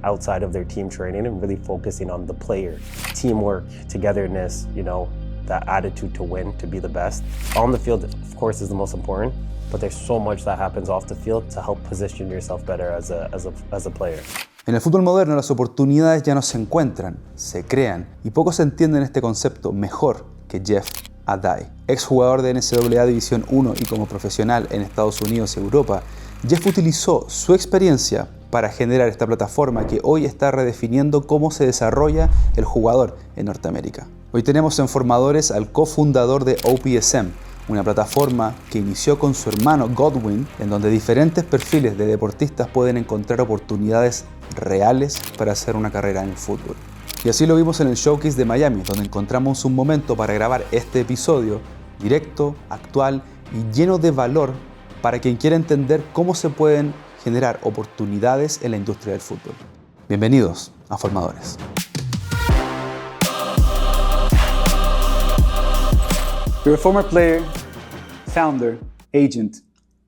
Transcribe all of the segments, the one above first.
outside of their team training and really focusing on the player, teamwork, togetherness, that attitude to win, to be the best. On the field, of course, is the most important, but there's so much that happens off the field to help position yourself better as a player. En el fútbol moderno las oportunidades ya no se encuentran, se crean, y pocos entienden este concepto mejor que Jeff Addai. Exjugador de NCAA División 1 y como profesional en Estados Unidos y Europa, Jeff utilizó su experiencia para generar esta plataforma que hoy está redefiniendo cómo se desarrolla el jugador en Norteamérica. Hoy tenemos en Formadores al cofundador de OPSM, una plataforma que inició con su hermano Godwin, en donde diferentes perfiles de deportistas pueden encontrar oportunidades reales para hacer una carrera en el fútbol. Y así lo vimos en el Showcase de Miami, donde encontramos un momento para grabar este episodio directo, actual y lleno de valor para quien quiera entender cómo se pueden generar oportunidades en la industria del fútbol. Bienvenidos a Formadores. You're a former player, founder, agent,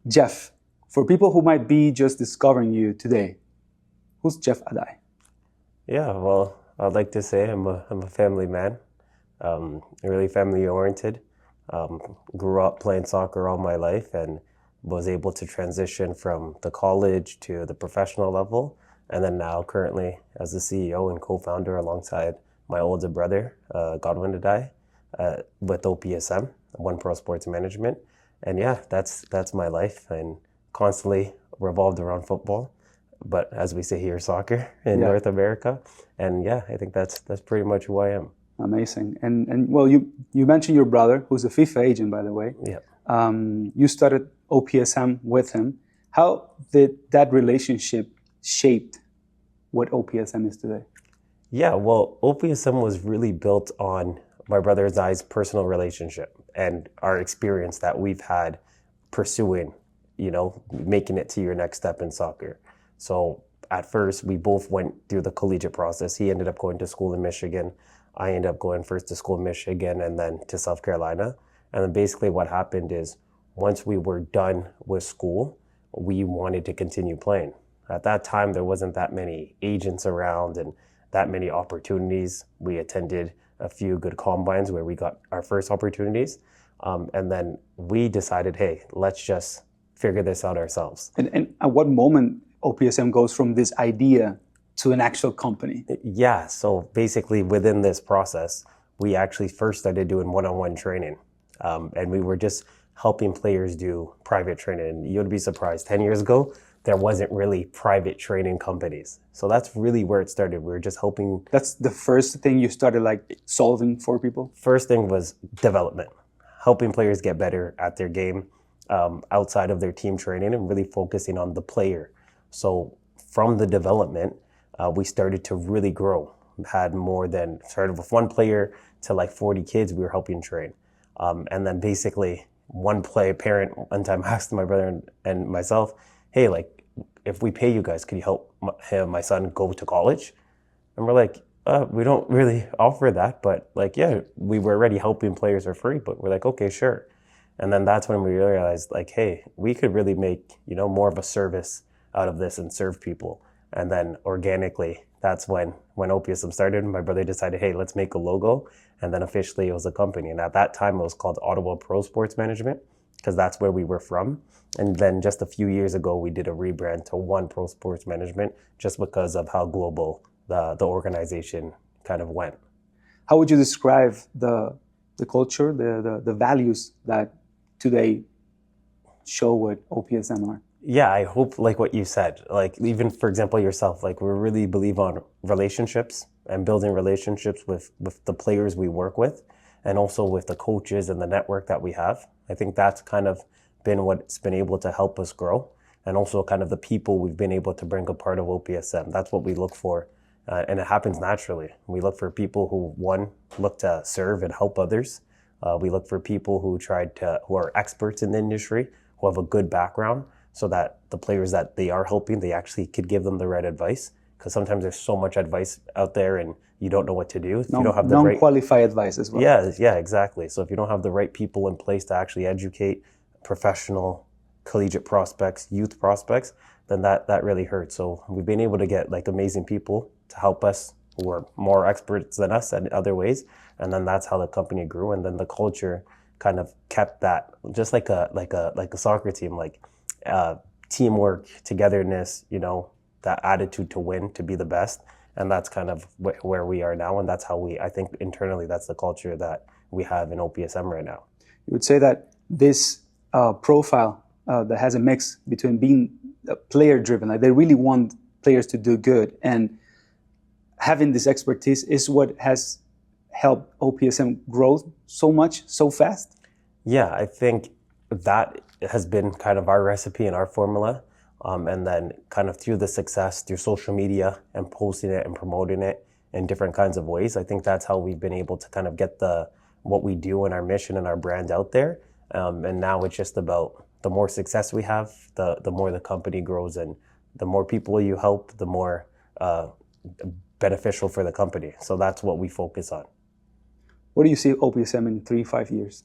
Jeff. For people who might be just discovering you today, who's Jeff Addai? Yeah, well, I'd like to say I'm a family man, really family oriented. Grew up playing soccer all my life and was able to transition from the college to the professional level, and then now currently as the CEO and co-founder alongside my older brother, Godwin Addai, with OPSM, One Pro Sports Management. And yeah, that's my life, and constantly revolved around football, but as we say here, soccer in Norte América. And yeah, I think that's pretty much who I am. Amazing. And well, you mentioned your brother, who's a FIFA agent, by the way. Yeah. You started OPSM with him. How did that relationship shape what OPSM is today? Yeah, well, OPSM was really built on my brother and I's personal relationship and our experience that we've had pursuing, making it to your next step in soccer. So at first, we both went through the collegiate process. He ended up going to school in Michigan. I ended up going first to school in Michigan and then to South Carolina. And then basically what happened is once we were done with school, we wanted to continue playing. At that time, there wasn't that many agents around and that many opportunities. We attended a few good combines where we got our first opportunities. And then we decided, hey, let's just figure this out ourselves. And at what moment OPSM goes from this idea to an actual company? Yeah, so basically within this process, we actually first started doing one-on-one training. And we were just helping players do private training. And you'd be surprised, 10 years ago, there wasn't really private training companies. So that's really where it started. We were just helping. That's the first thing you started solving for people? First thing was development, helping players get better at their game outside of their team training and really focusing on the player. So from the development, we started to really grow. Started with one player to 40 kids we were helping train. And then basically one parent one time asked my brother and myself, hey, if we pay you guys, could you help my son go to college? And we're like, we don't really offer that, but yeah, we were already helping players for free, but we're like, okay, sure. And then that's when we realized hey, we could really make, more of a service out of this and serve people. And then organically, that's when OPSM started. My brother decided, hey, let's make a logo. And then officially it was a company. And at that time it was called Ottawa Pro Sports Management because that's where we were from. And then just a few years ago, we did a rebrand to One Pro Sports Management just because of how global the organization kind of went. How would you describe the culture, the values that today show what OPSM are? Yeah, I hope what you said, even for example yourself, we really believe on relationships and building relationships with the players we work with and also with the coaches and the network that we have. I think that's kind of been what's been able to help us grow and also kind of the people we've been able to bring a part of OPSM. That's what we look for and it happens naturally. We look for people who look to serve and help others. We look for people who are experts in the industry, who have a good background, so that the players that they are helping, they actually could give them the right advice. Because sometimes there's so much advice out there and you don't know what to do. If you don't have the non-qualified advice as well. Yeah, exactly. So if you don't have the right people in place to actually educate professional collegiate prospects, youth prospects, then that really hurts. So we've been able to get like amazing people to help us who are more experts than us in other ways, and then that's how the company grew. And then the culture kind of kept that, just like a soccer team, like teamwork, togetherness, that attitude to win, to be the best. And that's kind of where we are now, and that's how I think internally, that's the culture that we have in OPSM right now. You would say that this profile that has a mix between being player-driven, like they really want players to do good, and having this expertise is what has helped OPSM grow so much, so fast? Yeah, I think that has been kind of our recipe and our formula. And then kind of through the success, through social media and posting it and promoting it in different kinds of ways, I think that's how we've been able to kind of get what we do and our mission and our brand out there. And now it's just about the more success we have, the more the company grows, and the more people you help, the more beneficial for the company. So that's what we focus on. What do you see OPSM in 3-5 years?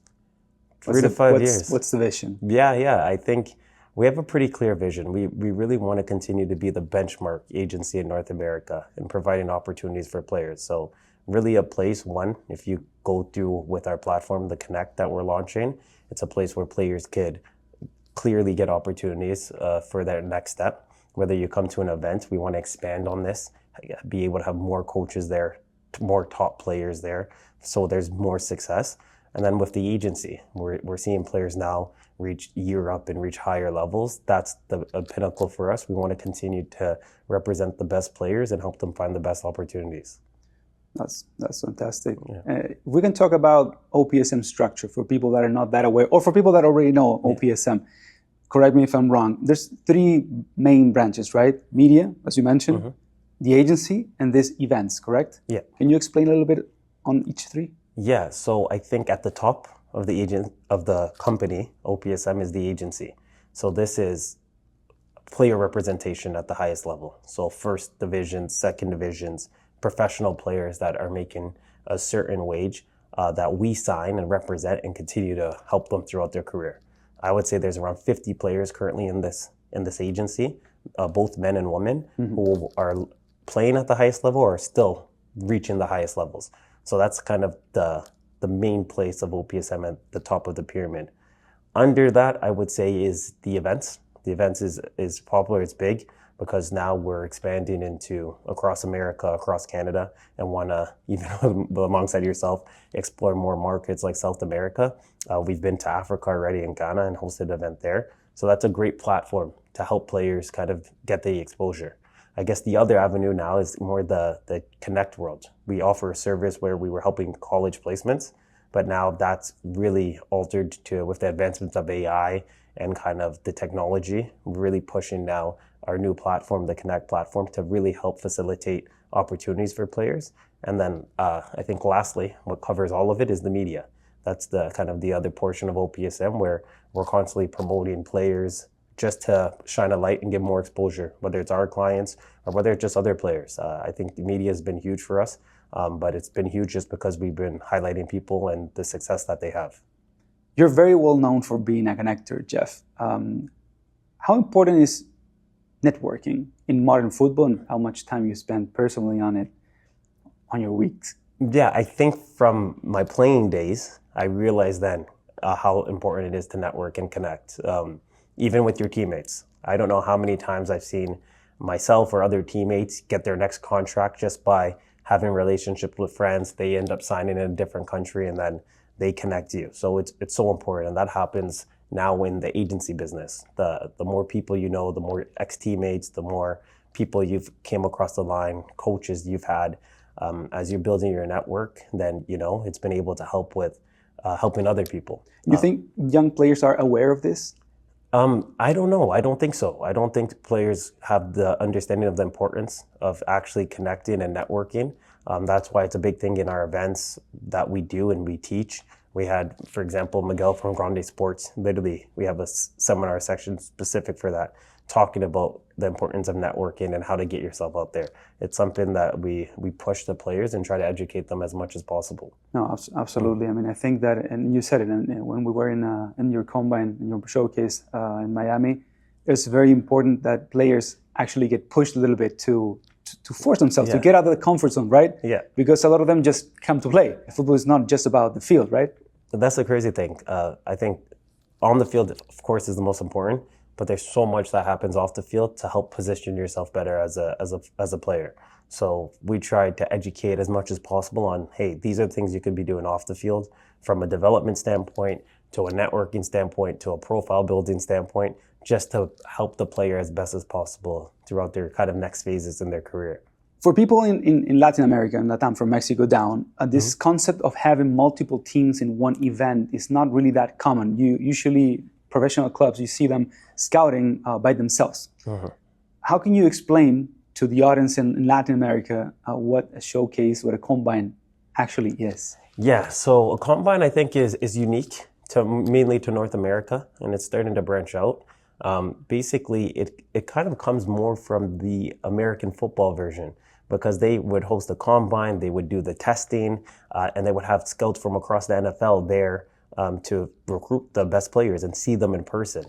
3 to 5 years. What's the vision? Yeah. I think we have a pretty clear vision. We really want to continue to be the benchmark agency in North America in providing opportunities for players. So really a place, one, if you go through with our platform, the Connect that we're launching, it's a place where players could clearly get opportunities for their next step. Whether you come to an event, we want to expand on this, be able to have more coaches there, more top players there, so there's more success. And then with the agency, we're seeing players now reach year up and reach higher levels. That's a pinnacle for us. We want to continue to represent the best players and help them find the best opportunities. That's fantastic. Yeah. We can talk about OPSM structure for people that are not that aware, or for people that already know OPSM. Correct me if I'm wrong. There's 3 main branches, right? Media, as you mentioned, the agency, and this events, correct? Yeah. Can you explain a little bit on each 3? Yeah, so I think at the top of the company, OPSM is the agency. So this is player representation at the highest level. So first divisions, second divisions, professional players that are making a certain wage that we sign and represent and continue to help them throughout their career. I would say there's around 50 players currently in this agency, both men and women, who are playing at the highest level or are still reaching the highest levels. So that's kind of the main place of OPSM at the top of the pyramid. Under that, I would say, is the events. The events is popular, it's big, because now we're expanding into across America, across Canada, and want to, even alongside yourself, explore more markets like South America. We've been to Africa already in Ghana and hosted an event there. So that's a great platform to help players kind of get the exposure. I guess the other avenue now is more the Connect world. We offer a service where we were helping college placements, but now that's really altered with the advancements of AI and kind of the technology. We're really pushing now our new platform, the Connect platform, to really help facilitate opportunities for players. And then I think lastly, what covers all of it is the media. That's the kind of the other portion of OPSM where we're constantly promoting players just to shine a light and give more exposure, whether it's our clients or whether it's just other players. I think the media has been huge for us, but it's been huge just because we've been highlighting people and the success that they have. You're very well known for being a connector, Jeff. How important is networking in modern football, and how much time you spend personally on it on your weeks? Yeah, I think from my playing days, I realized then how important it is to network and connect. Even with your teammates. I don't know how many times I've seen myself or other teammates get their next contract just by having relationships with friends. They end up signing in a different country and then they connect you. So it's so important, and that happens now in the agency business. The more people you know, the more ex-teammates, the more people you've came across the line, coaches you've had, as you're building your network, then it's been able to help with helping other people. You think young players are aware of this? I don't know. I don't think so. I don't think players have the understanding of the importance of actually connecting and networking. That's why it's a big thing in our events that we do and we teach. We had, for example, Miguel from Grande Sports. Literally, we have a seminar section specific for that, talking about the importance of networking and how to get yourself out there. It's something that we push the players and try to educate them as much as possible. No, absolutely. I mean, I think that, and you said it when we were in your combine, in your showcase in Miami, it's very important that players actually get pushed a little bit to force themselves to get out of the comfort zone, right? Yeah. Because a lot of them just come to play. Football is not just about the field, right? That's the crazy thing. I think on the field, of course, is the most important, but there's so much that happens off the field to help position yourself better as a player. So we try to educate as much as possible on, hey, these are the things you could be doing off the field from a development standpoint, to a networking standpoint, to a profile building standpoint, just to help the player as best as possible throughout their kind of next phases in their career. For people in Latin America and Latam, from Mexico down, this concept of having multiple teams in one event is not really that common. You usually, professional clubs, you see them scouting by themselves. How can you explain to the audience in Latin America what a showcase, what a combine actually is? Yeah, so a combine I think is unique mainly to North America, and it's starting to branch out. Basically, it kind of comes more from the American football version, because they would host a combine, they would do the testing, and they would have scouts from across the NFL there to recruit the best players and see them in person.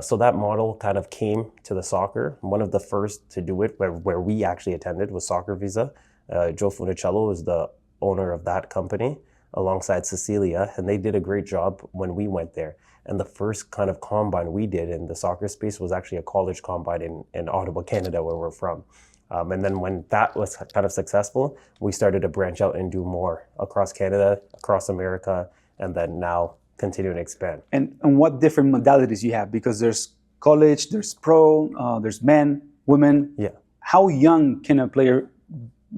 So that model kind of came to the soccer. One of the first to do it, where we actually attended, was Soccer Visa. Joe Funicello is the owner of that company, alongside Cecilia, and they did a great job when we went there. And the first kind of combine we did in the soccer space was actually a college combine in Ottawa, Canada, where we're from. And then when that was kind of successful, we started to branch out and do more across Canada, across America, and then now continue to expand. And what different modalities you have? Because there's college, there's pro, there's men, women. Yeah. How young can a player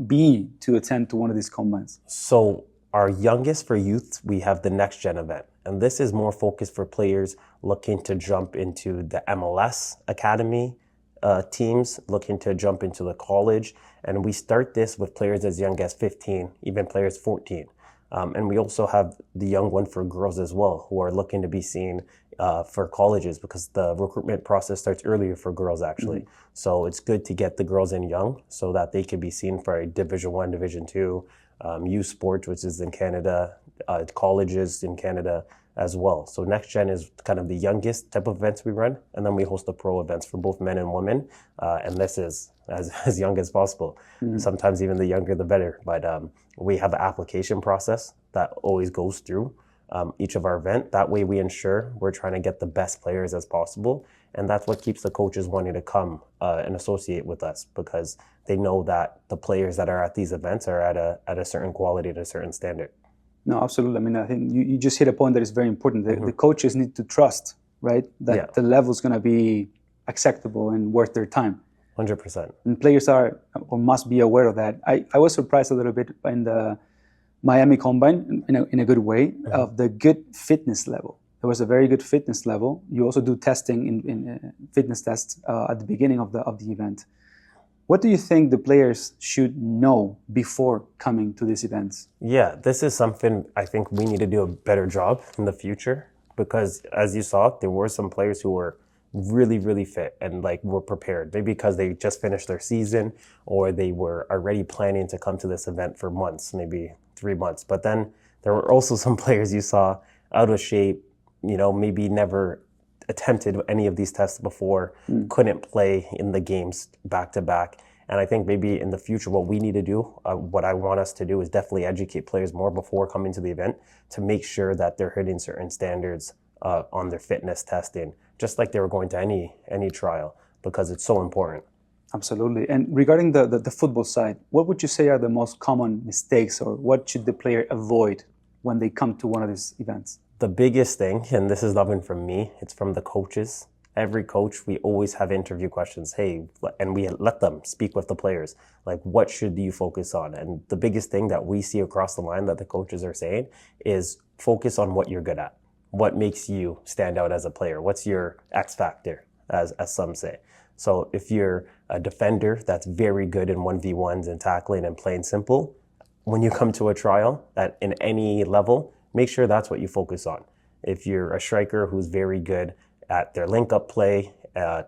be to attend to one of these combines? So our youngest for youth, we have the Next Gen event. And this is more focused for players looking to jump into the MLS Academy teams, looking to jump into the college. And we start this with players as young as 15, even players 14. And we also have the young one for girls as well, who are looking to be seen for colleges, because the recruitment process starts earlier for girls actually. So it's good to get the girls in young so that they can be seen for a Division I, Division II, youth sport, which is in Canada, colleges in Canada as well. So Next Gen is kind of the youngest type of events we run, and then we host the pro events for both men and women, and this is as young as possible. Sometimes even the younger the better, but we have an application process that always goes through each of our event. That way we ensure we're trying to get the best players as possible, and that's what keeps the coaches wanting to come and associate with us, because they know that the players that are at these events are at a certain quality, at a certain standard. No, absolutely. I mean, I think you just hit a point that is very important. The coaches need to trust, right, that the level is going to be acceptable and worth their time. 100%. And players are or must be aware of that. I was surprised a little bit in the Miami Combine, in a good way, of the good fitness level. There was a very good fitness level. You also do testing in fitness tests at the beginning of the event. What do you think the players should know before coming to these events? Yeah, this is something I think we need to do a better job in the future, because as you saw, there were some players who were really, really fit and were prepared, maybe because they just finished their season or they were already planning to come to this event for months, maybe 3 months. But then there were also some players you saw out of shape, maybe never attempted any of these tests before, couldn't play in the games back to back. And I think maybe in the future, what we need to do, what I want us to do, is definitely educate players more before coming to the event to make sure that they're hitting certain standards on their fitness testing, just like they were going to any trial, because it's so important. Absolutely. And regarding the football side, what would you say are the most common mistakes, or what should the player avoid when they come to one of these events? The biggest thing, and this is not even from me, it's from the coaches. Every coach, we always have interview questions. Hey, and we let them speak with the players. What should you focus on? And the biggest thing that we see across the line that the coaches are saying is focus on what you're good at. What makes you stand out as a player? What's your X factor, as some say? So if you're a defender that's very good in 1v1s and tackling and playing simple, when you come to a trial at in any level, make sure that's what you focus on. If you're a striker who's very good at their link-up play,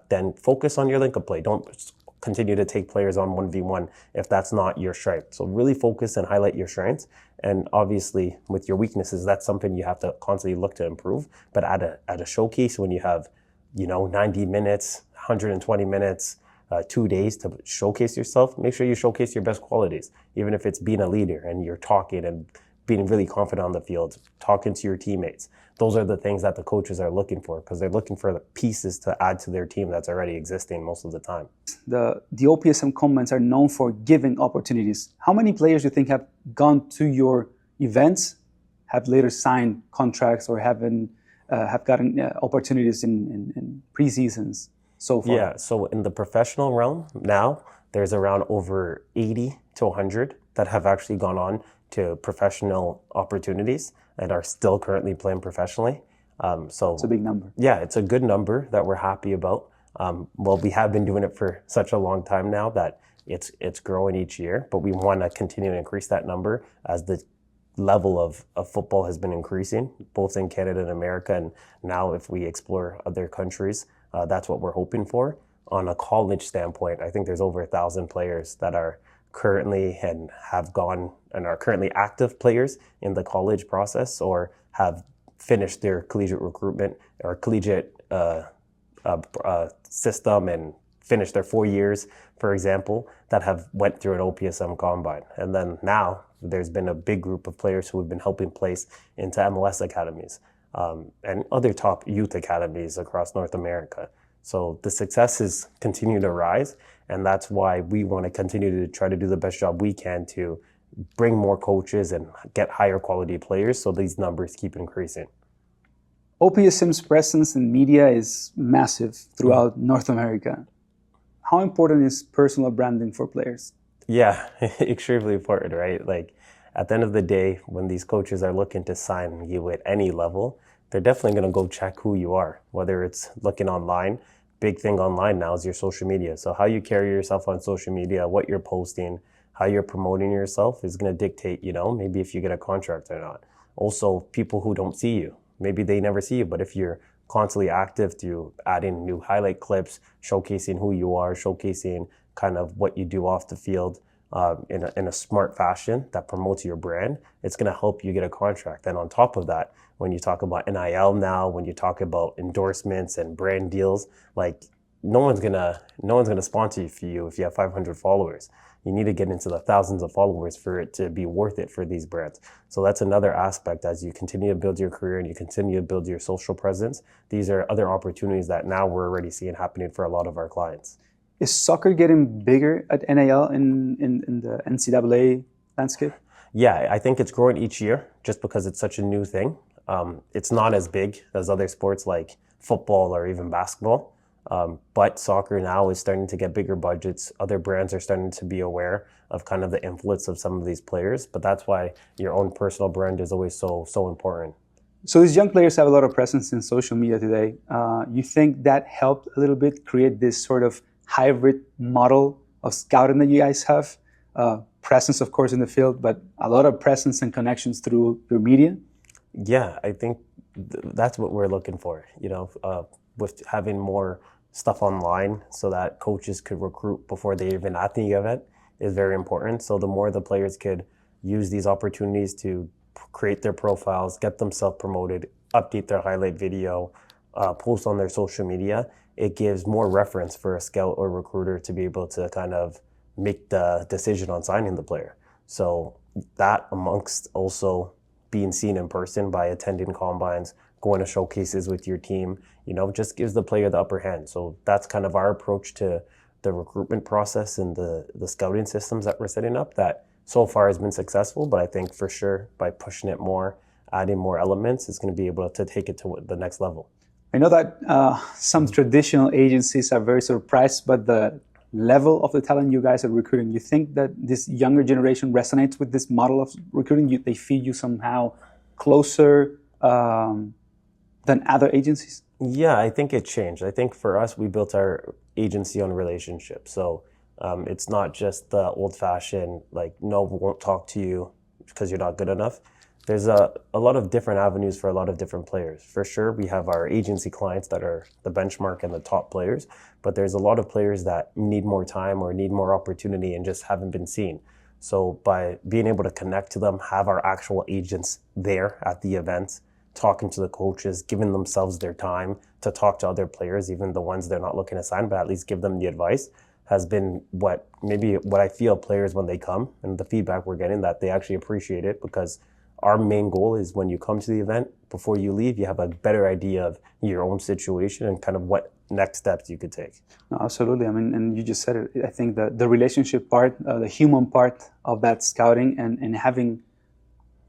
then focus on your link-up play. Don't continue to take players on 1v1 if that's not your strength. So really focus and highlight your strengths. And obviously, with your weaknesses, that's something you have to constantly look to improve. But at a showcase, when you have 90 minutes, 120 minutes, 2 days to showcase yourself, make sure you showcase your best qualities, even if it's being a leader and you're talking and being really confident on the field, talking to your teammates. Those are the things that the coaches are looking for, because they're looking for the pieces to add to their team that's already existing most of the time. The OPSM combines are known for giving opportunities. How many players do you think have gone to your events, have later signed contracts, or have gotten opportunities in pre-seasons so far? Yeah, so in the professional realm now, there's around over 80 to 100 that have actually gone on to professional opportunities and are still currently playing professionally. So it's a big number. Yeah, it's a good number that we're happy about. We have been doing it for such a long time now that it's growing each year, but we want to continue to increase that number as the level of football has been increasing, both in Canada and America, and now if we explore other countries, that's what we're hoping for. On a college standpoint, I think there's over 1,000 players that are currently and have gone and are currently active players in the college process, or have finished their collegiate recruitment or collegiate system and finished their 4 years, for example, that have went through an OPSM combine. And then now there's been a big group of players who have been helping place into MLS academies and other top youth academies across North America. So the successes continue to rise, and that's why we want to continue to try to do the best job we can to bring more coaches and get higher quality players so these numbers keep increasing. OPSM's presence in media is massive throughout North America. How important is personal branding for players? Yeah, extremely important, right? Like at the end of the day, when these coaches are looking to sign you at any level, they're definitely going to go check who you are, whether it's looking online. Big thing online now is your social media. So how you carry yourself on social media, what you're posting, how you're promoting yourself is going to dictate, maybe if you get a contract or not. Also, people who don't see you, maybe they never see you, but if you're constantly active through adding new highlight clips, showcasing who you are, showcasing kind of what you do off the field in a smart fashion that promotes your brand, it's going to help you get a contract. And on top of that, when you talk about NIL now, when you talk about endorsements and brand deals, like no one's gonna sponsor you if you have 500 followers. You need to get into the thousands of followers for it to be worth it for these brands. So that's another aspect as you continue to build your career and you continue to build your social presence. These are other opportunities that now we're already seeing happening for a lot of our clients. Is soccer getting bigger at NIL in the NCAA landscape? Yeah, I think it's growing each year just because it's such a new thing. It's not as big as other sports like football or even basketball. But soccer now is starting to get bigger budgets. Other brands are starting to be aware of kind of the influence of some of these players. But that's why your own personal brand is always so important. So these young players have a lot of presence in social media today. You think that helped a little bit create this sort of hybrid model of scouting that you guys have? Presence, of course, in the field, but a lot of presence and connections through media? Yeah, I think that's what we're looking for, with having more stuff online so that coaches could recruit before they even at the event is very important. So the more the players could use these opportunities to create their profiles, get themselves promoted, update their highlight video, post on their social media, it gives more reference for a scout or recruiter to be able to kind of make the decision on signing the player. So that, amongst also being seen in person by attending combines, going to showcases with your team, just gives the player the upper hand. So that's kind of our approach to the recruitment process and the scouting systems that we're setting up that so far has been successful. But I think for sure by pushing it more, adding more elements, it's going to be able to take it to the next level. I know that some traditional agencies are very surprised by the level of the talent you guys are recruiting. You think that this younger generation resonates with this model of recruiting? They feel you somehow closer than other agencies? Yeah, I think it changed. I think for us, we built our agency on relationships. So it's not just the old-fashioned, no, we won't talk to you because you're not good enough. There's a lot of different avenues for a lot of different players. For sure, we have our agency clients that are the benchmark and the top players, but there's a lot of players that need more time or need more opportunity and just haven't been seen. So by being able to connect to them, have our actual agents there at the events, talking to the coaches, giving themselves their time to talk to other players, even the ones they're not looking to sign, but at least give them the advice, has been what I feel players when they come, and the feedback we're getting, that they actually appreciate it, because our main goal is when you come to the event, before you leave, you have a better idea of your own situation and kind of what next steps you could take. No, absolutely. I mean, and you just said it. I think the relationship part, the human part of that scouting, and having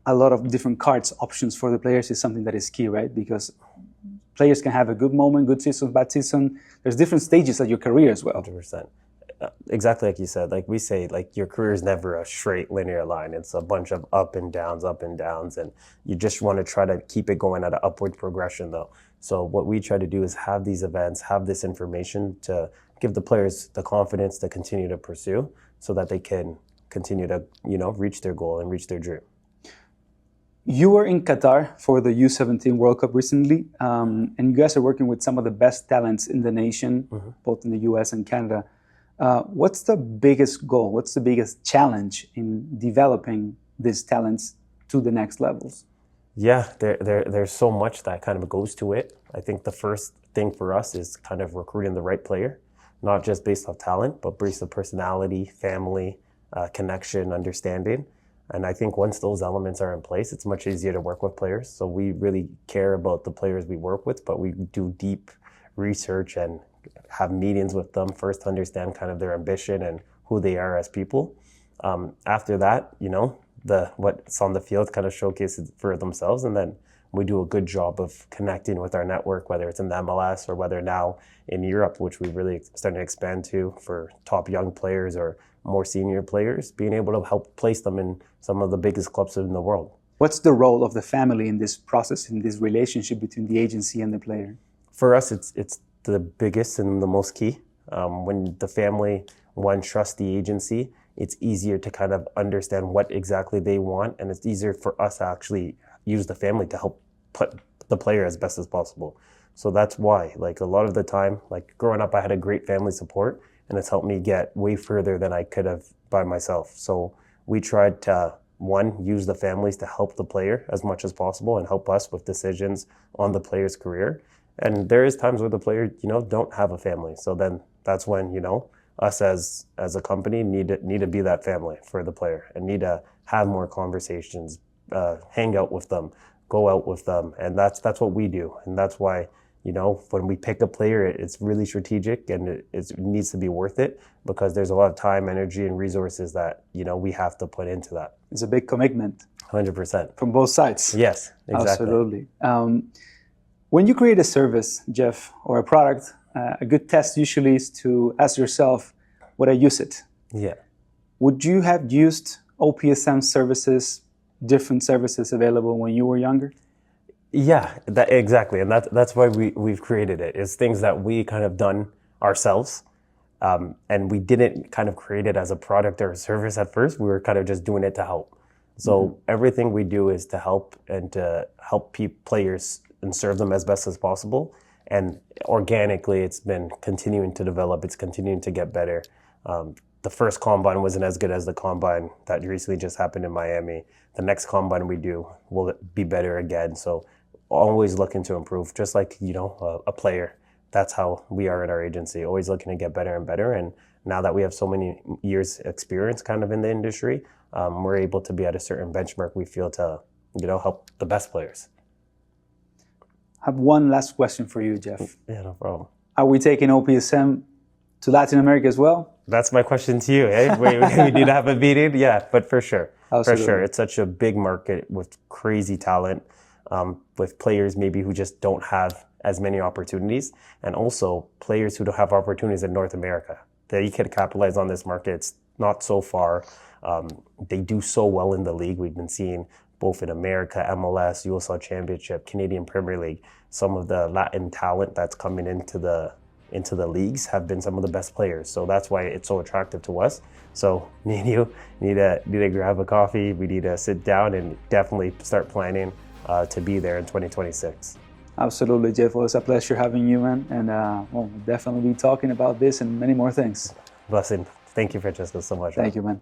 a lot of different cards, options for the players, is something that is key, right? Because players can have a good moment, good season, bad season. There's different stages of your career as well. 100%. Exactly like you said. Like we say, like your career is never a straight linear line. It's a bunch of up and downs, and you just want to try to keep it going at an upward progression, though. So what we try to do is have these events, have this information to give the players the confidence to continue to pursue, so that they can continue to, reach their goal and reach their dream. You were in Qatar for the U17 World Cup recently, and you guys are working with some of the best talents in the nation, both in the US and Canada. What's the biggest goal? What's the biggest challenge in developing these talents to the next levels? Yeah, there's so much that kind of goes to it. I think the first thing for us is kind of recruiting the right player, not just based off talent, but based on personality, family, connection, understanding. And I think once those elements are in place, it's much easier to work with players. So we really care about the players we work with, but we do deep research and have meetings with them first to understand kind of their ambition and who they are as people. After that, what's on the field kind of showcases for themselves, and then we do a good job of connecting with our network, whether it's in the MLS or whether now in Europe, which we're really starting to expand to for top young players or more senior players, being able to help place them in some of the biggest clubs in the world. What's the role of the family in this process, in this relationship between the agency and the player? For us, it's the biggest and the most key. When the family, one, trusts the agency, it's easier to kind of understand what exactly they want, and it's easier for us to actually use the family to help put the player as best as possible. So that's why, like a lot of the time, like growing up, I had a great family support, and it's helped me get way further than I could have by myself. So we tried to, one, use the families to help the player as much as possible and help us with decisions on the player's career. And there is times where the player, don't have a family. So then that's when, us as a company need to be that family for the player and need to have more conversations, hang out with them, go out with them. And that's what we do. And that's why, when we pick a player, it's really strategic, and it needs to be worth it, because there's a lot of time, energy, and resources that, we have to put into that. It's a big commitment. 100%. From both sides. Yes, exactly. Absolutely. When you create a service, Jeff, or a product, a good test usually is to ask yourself, would I use it? Yeah. Would you have used OPSM services, different services available when you were younger? Yeah, exactly. And that's why we've created it. It's things that we kind of done ourselves. And we didn't kind of create it as a product or a service at first. We were kind of just doing it to help. So everything we do is to help, and to help players and serve them as best as possible. And organically, it's been continuing to develop. It's continuing to get better. The first combine wasn't as good as the combine that recently just happened in Miami. The next combine we do will be better again. So always looking to improve, just like, a player. That's how we are in our agency, always looking to get better and better. And now that we have so many years experience kind of in the industry, we're able to be at a certain benchmark we feel to, help the best players. I have one last question for you, Jeff. Yeah, no problem. Are we taking OPSM to Latin America as well? That's my question to you, eh? We need to have a meeting? Yeah, but for sure. Absolutely. For sure. It's such a big market with crazy talent, with players maybe who just don't have as many opportunities, and also players who don't have opportunities in North America. They can capitalize on this market. It's not so far. They do so well in the league. We've been seeing both in America, MLS, USL Championship, Canadian Premier League, some of the Latin talent that's coming into the leagues have been some of the best players. So that's why it's so attractive to us. So me and you need to grab a coffee. We need to sit down and definitely start planning to be there in 2026. Absolutely, Jeff. Well, it's a pleasure having you, man. And we'll definitely be talking about this and many more things. Blessing. Thank you, Francesco, so much. Thank you, man.